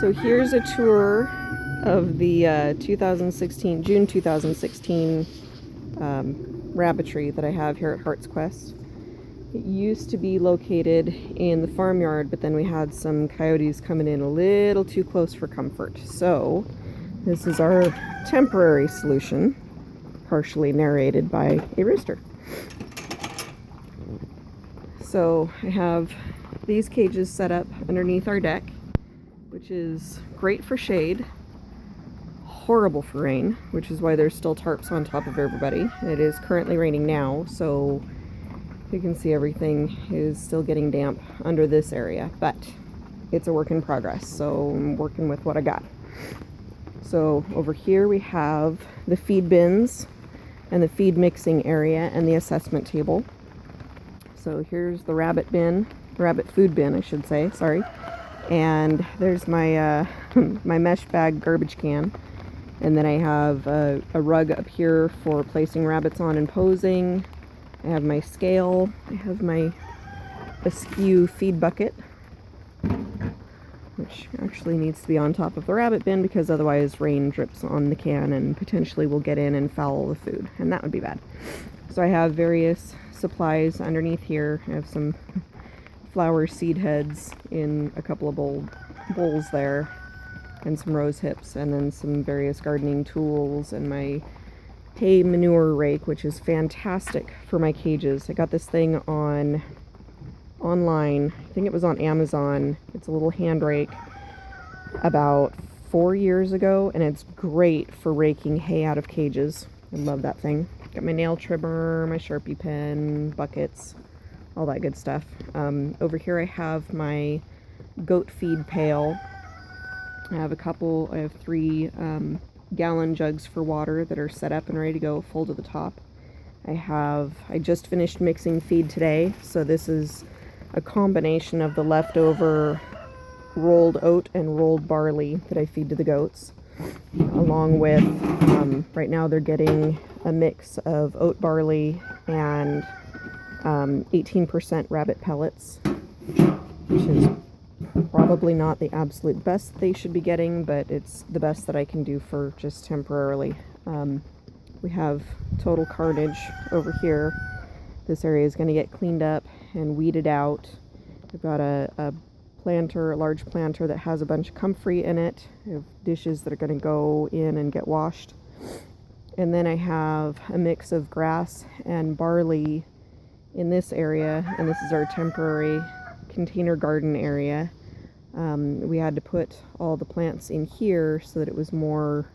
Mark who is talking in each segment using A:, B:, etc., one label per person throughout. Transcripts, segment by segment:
A: So here's a tour of the June 2016 Rabbitry that I have here at Heart's Quest. It used to be located in the farmyard, but then we had some coyotes coming in a little too close for comfort. So this is our temporary solution, partially narrated by a rooster. So I have these cages set up underneath our deck, which is great for shade, horrible for rain, which is why there's still tarps on top of everybody. It is currently raining now, so you can see everything is still getting damp under this area, but it's a work in progress, so I'm working with what I got. So over here we have the feed bins and the feed mixing area and the assessment table. So here's the rabbit food bin, I should say, sorry. And there's my my mesh bag garbage can. And then I have a rug up here for placing rabbits on and posing. I have my scale. I have my askew feed bucket, which actually needs to be on top of the rabbit bin because otherwise rain drips on the can and potentially will get in and foul the food, and that would be bad. So I have various supplies underneath here. I have some flower seed heads in a couple of bowls there, and some rose hips, and then some various gardening tools, and my hay manure rake, which is fantastic for my cages. I got this thing online. I think it was on Amazon. It's a little hand rake about 4 years ago, and it's great for raking hay out of cages. I love that thing. Got my nail trimmer, my Sharpie pen, buckets, all that good stuff. Over here I have my goat feed pail. I have 3 gallon jugs for water that are set up and ready to go, full to the top. I just finished mixing feed today, so this is a combination of the leftover rolled oat and rolled barley that I feed to the goats, along with, right now they're getting a mix of oat barley and 18% rabbit pellets, which is probably not the absolute best they should be getting, but it's the best that I can do for just temporarily. We have total carnage over here. This area is going to get cleaned up and weeded out. I've got a large planter that has a bunch of comfrey in it. I have dishes that are going to go in and get washed. And then I have a mix of grass and barley in this area, and this is our temporary container garden area. We had to put all the plants in here so that it was more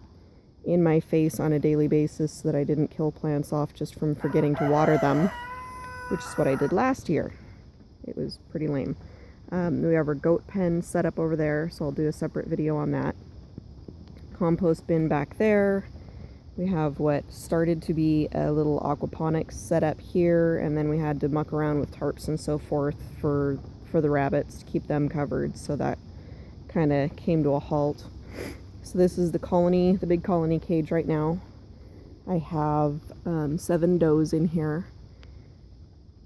A: in my face on a daily basis, so that I didn't kill plants off just from forgetting to water them, which is what I did last year. It was pretty lame. We have our goat pen set up over there, so I'll do a separate video on that. Compost bin back there. We have what started to be a little aquaponics set up here, and then we had to muck around with tarps and so forth for the rabbits to keep them covered, so that kind of came to a halt. So this is the big colony cage right now. I have 7 does in here,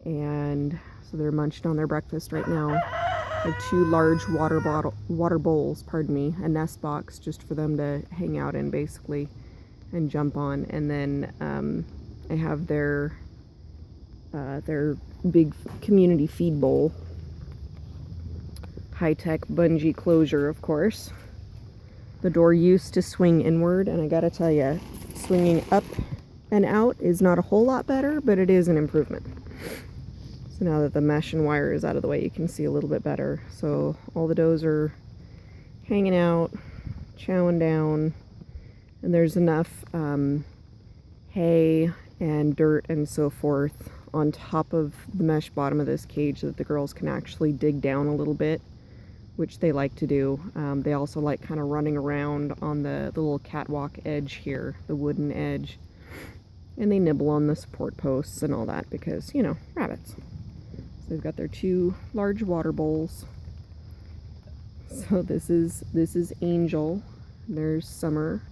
A: and so they're munching on their breakfast right now. I have 2 large water bowls, a nest box just for them to hang out in basically and jump on, and then I have their big community feed bowl. High-tech bungee closure, of course. The door used to swing inward, and I gotta tell you, swinging up and out is not a whole lot better, but it is an improvement. So now that the mesh and wire is out of the way, you can see a little bit better. So all the does are hanging out, chowing down, and there's enough hay and dirt and so forth on top of the mesh bottom of this cage that the girls can actually dig down a little bit, which they like to do. They also like kind of running around on the little catwalk edge here, the wooden edge, and they nibble on the support posts and all that because, you know, rabbits. So they've got their 2 large water bowls. So this is Angel. There's Summer,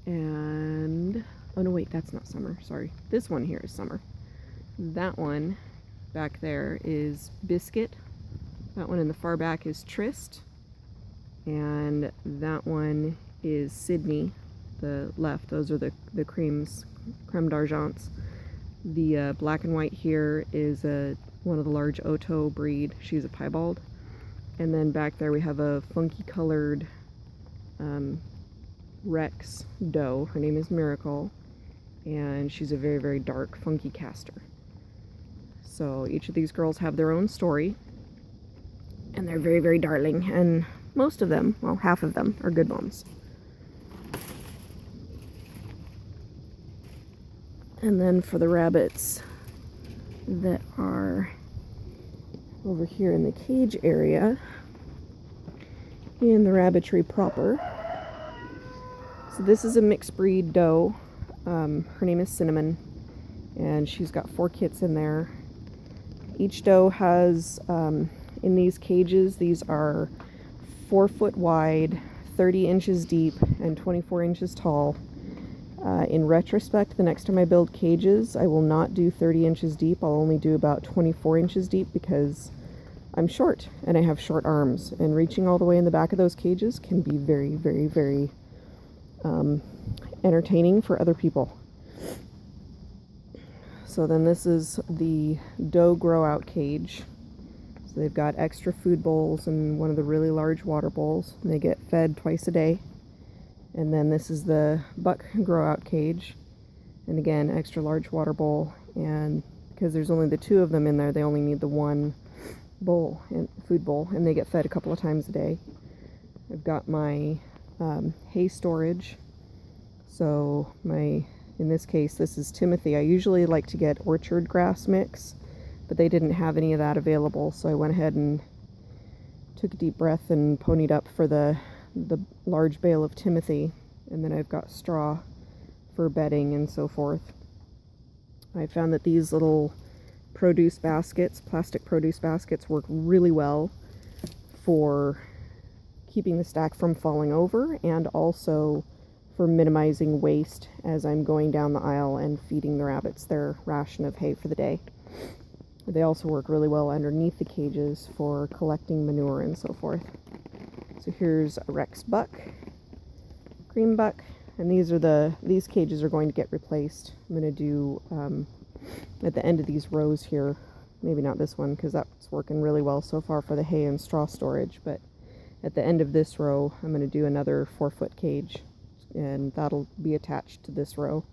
A: and oh no, wait, that's not Summer, sorry. This one here is Summer. That one back there is Biscuit. That one in the far back is Trist. and that one is Sydney, the left. Those are the creams, creme d'argents. The black and white here is one of the large Oto breed. She's a piebald. And then back there we have a funky colored Rex doe. Her name is Miracle, and she's a very, very dark, funky caster. So each of these girls have their own story, and they're very, very darling, and most of them, well, half of them, are good moms. And then for the rabbits that are over here in the cage area, in the Rabbitry proper. So this is a mixed breed doe. Her name is Cinnamon, and she's got 4 kits in there. Each doe has, in these cages, these are 4 foot wide, 30 inches deep, and 24 inches tall. In retrospect, the next time I build cages, I will not do 30 inches deep. I'll only do about 24 inches deep because I'm short and I have short arms, and reaching all the way in the back of those cages can be very, very, very entertaining for other people. So then this is the doe grow out cage. So they've got extra food bowls and one of the really large water bowls, and they get fed twice a day. And then this is the buck grow out cage, and again, extra large water bowl, and because there's only the 2 of them in there, they only need the 1 bowl, and food bowl, and they get fed a couple of times a day. I've got my hay storage. So in this case, this is Timothy. I usually like to get orchard grass mix, but they didn't have any of that available, so I went ahead and took a deep breath and ponied up for the large bale of Timothy, and then I've got straw for bedding and so forth. I found that these little produce baskets, plastic produce baskets, work really well for keeping the stack from falling over, and also for minimizing waste as I'm going down the aisle and feeding the rabbits their ration of hay for the day. They also work really well underneath the cages for collecting manure and so forth. So here's a Rex buck, cream buck, and these cages are going to get replaced. I'm going to do at the end of these rows here, maybe not this one because that's working really well so far for the hay and straw storage, but at the end of this row I'm going to do another 4-foot cage, and that'll be attached to this row.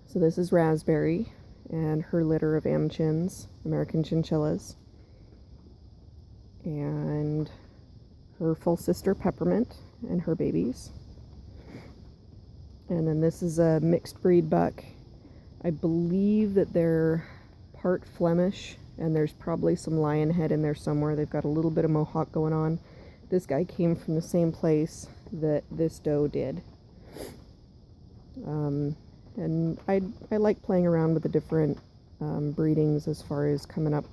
A: So this is Raspberry and her litter of Amchins, American chinchillas, and her full sister Peppermint and her babies. And then this is a mixed breed buck. I believe that they're part Flemish, and there's probably some lion head in there somewhere. They've got a little bit of mohawk going on. This guy came from the same place that this doe did. And I like playing around with the different breedings as far as coming up,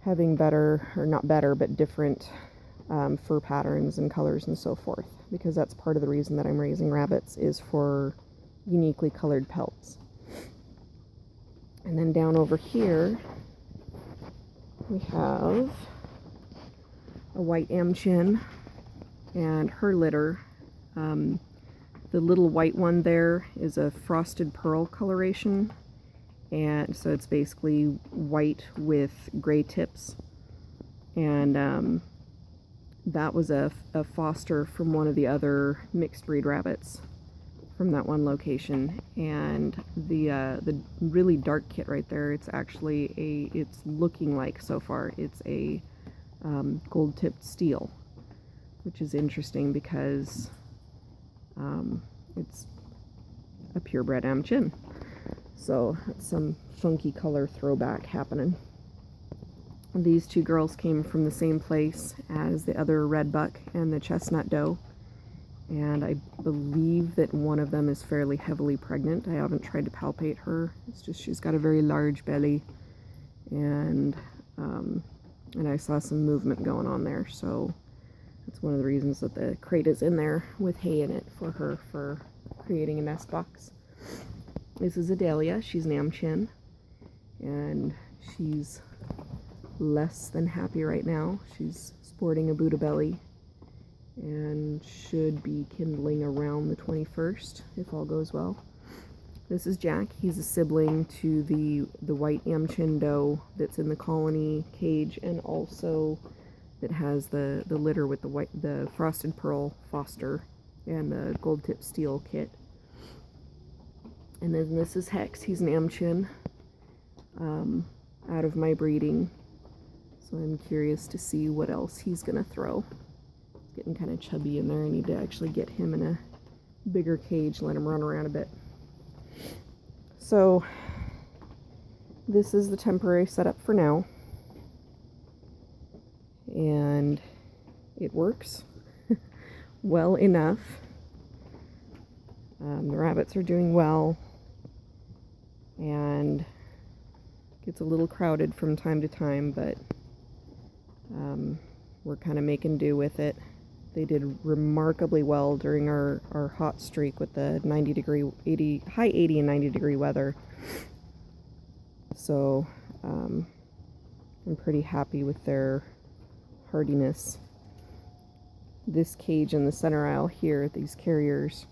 A: having better, or not better, but different fur patterns and colors and so forth, because that's part of the reason that I'm raising rabbits, is for uniquely colored pelts. And then down over here we have a white Amchin and her litter. The little white one there is a frosted pearl coloration, and so it's basically white with gray tips, and that was a foster from one of the other mixed breed rabbits from that one location. And the really dark kit right there, it's actually it's looking like, so far, it's a gold tipped steel, which is interesting because it's a purebred Amchin. So it's some funky color throwback happening. These 2 girls came from the same place as the other red buck and the chestnut doe, and I believe that one of them is fairly heavily pregnant. I haven't tried to palpate her. It's just she's got a very large belly, and I saw some movement going on there, so that's one of the reasons that the crate is in there with hay in it for her, for creating a nest box. This is Adelia. She's an Amchin, and she's less than happy right now. She's sporting a Buddha belly and should be kindling around the 21st if all goes well. This is Jack. He's a sibling to the white Amchin doe that's in the colony cage, and also that has the litter with the frosted pearl foster and the gold tip steel kit. And then this is Hex. He's an Amchin out of my breeding, so I'm curious to see what else he's gonna throw. He's getting kind of chubby in there. I need to actually get him in a bigger cage, let him run around a bit. So this is the temporary setup for now, and it works well enough. The rabbits are doing well, and gets a little crowded from time to time, but we're kind of making do with it. They did remarkably well during our hot streak with the high 80 and 90 degree weather. So I'm pretty happy with their hardiness. This cage in the center aisle here, these carriers,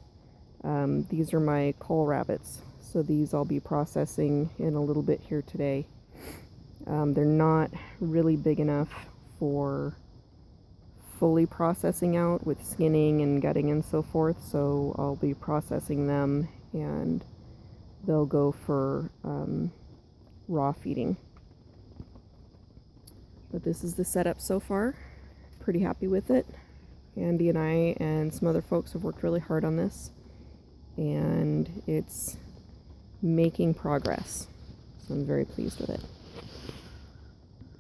A: these are my coal rabbits. So these I'll be processing in a little bit here today. They're not really big enough for fully processing out with skinning and gutting and so forth, so I'll be processing them and they'll go for raw feeding. But this is the setup so far. Pretty happy with it. Andy and I and some other folks have worked really hard on this, and it's making progress, so I'm very pleased with it.